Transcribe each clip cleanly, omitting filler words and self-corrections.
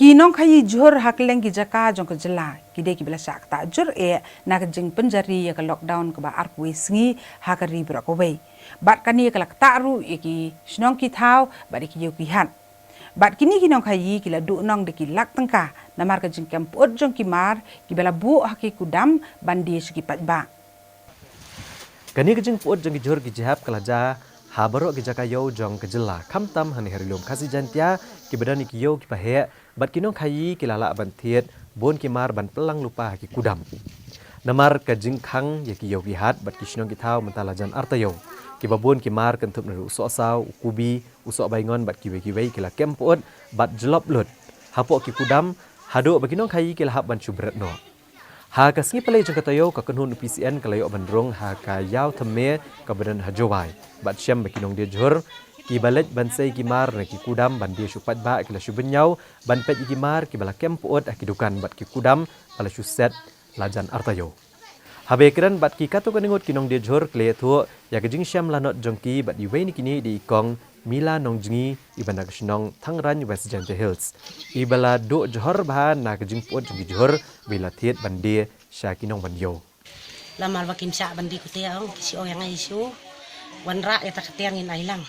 Kinong kayi jur hakleng ki jaka jong ke jela kide ki bela sak ta jur nak jeng penjari ya ke lockdown ke ba arpui sngi hakari bra ko bei bat kani ke lak taru ki snong ki thau ba ki yo ki han bat kini kinong kayi ki la du nong de ki lak tengka namar ke jeng kem pot jong ki mar ki bela bu haki kudam bandi ki pat ba kani ke jeng pot jong ki jur ki jihap kalaja habaro ki jaka yo jong ke jela kamtam hani harilum kasi jantia ki bedani ki yo ki pahe bat kinong kayi ki lala ban thiet bon ki mar ban pelang lupa ki kudam namar ka jing khang ye ki yo ki hat bat ki shnong ki thau mentala jan artayo ki babon ki mar kan thup naru so saw kubi usok baingon bat ki wei ki la kempot bat jelop lut hapo ki kudam hado ba kinong kayi ki lahap ban chubret no ha ka sngi pale jang katayo ka kunhun PCN kalayo bandrong ha ka yaw thame ka badan hajowai bat syam ba kinong dia jur ki balet ban sei ki mar na ki kudam ban dia supat ba ki la subenyau ban pet ki mar ki bala kempot akidukan bat ki kudam bala suset lajan artayo habe kiran bat ki katu kaningot kinong dia jur kle thu ya ka jing syam lanot jongki bat di weni kini di kong mila nong jingi ibana ksnong thangran West Jante Hills ibala do johor bahan na ka jing pot jongki johor bila thiet ban dia sha kinong ban yo lamal bakim sa bandi ko tiang si o yang isu wanra ya tak tiangin ailang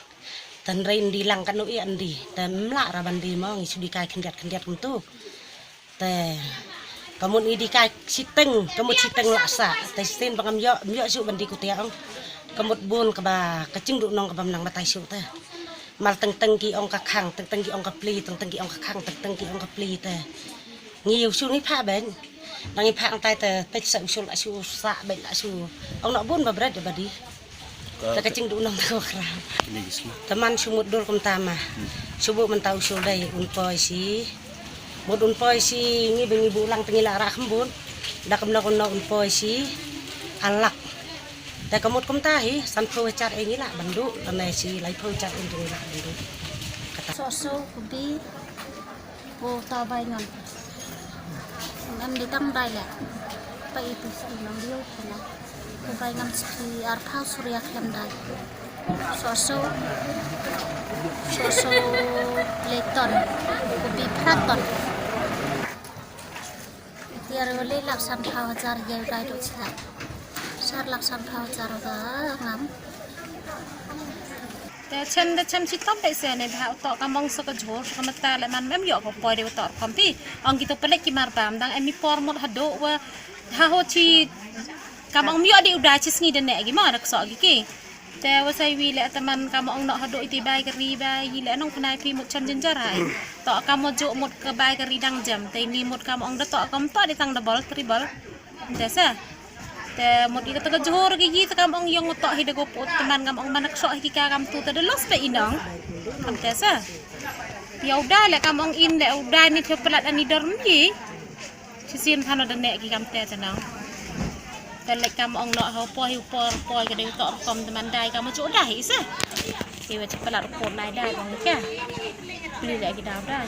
tan rain dilang kanu i andi tan mla ra bandi mo isu di kai kendiat untuk te kamun i di kai siteng kamut siteng laksa te sin pangam yo su bandi ko tiang kamut bun ka ba kacing du nong ka bam nang batai su te mal teng teng ki ong ka khang teng teng ki ong ka pli teng teng ki ong ka khang teng teng ki ong ka pli te ngiu su ni pha ben nang i pha ang tai te pe sa usul asu sa ben asu ong nak bun ba brad ba di ta kacing du nong ta kra teman sumut dul kum tama subuh mentau usul dai un poi si mod un poi si ngi bengi bulang tengila ra khambun da kam na kon un poi si alak ta kamut kum tahi san pho chat e ngi la bandu tanai si lai pho chat un tengila bandu kata so kubi bo ta bai ngon ngam di tang dai la pa itu sa nang dio kana kubai ngam si arthau surya klam dai so lekton kubi praton tiar wale laksan khawajar ye dai do cha sar laksan khawajar ga ngamแต่ฉันชิตอบได้เสียในแบบต่อกำมองสกัดโจรกำมันตาและมันไม่ยอมปล่อยเดี๋ยวต่อความที่องกิตเปเล็กกิมาร์ตามดังเอ็มมีฟอร์มหัดโดว่าถ้าเขาชีกำมองมีอดีตอุดาชิสงีเดนเนกิมารักษากี่แต่ว่าใส่วีแหละแต่มันกำมองเนาะหัดโดอิติบายกรีบายยีแหละน้องพนายพีหมดชันจินจารายต่อกำมองโจหมดกระบายกรีดังจำแต่นี่หมดกำมองเดต่อกำต่อได้ตั้งดับบอลทริบอลแต่ซะแต่หมดอีกตะกะโจรกี่ตะกำองยองต่อให้ได้กบตมันกำองมันนักสอยกี่กำตัวแต่เดลอสไปอีน้องทำแต่ซะya udah lek kamong in lek udah ni cepelat ani dorm ji sisin kan ada nek ki kam te tenangแต่lek kamong no ho poi ke deu tok kom teman dai kam chu dai se ki wa cepelat ko nai dai bang ke beli lek ki dau dai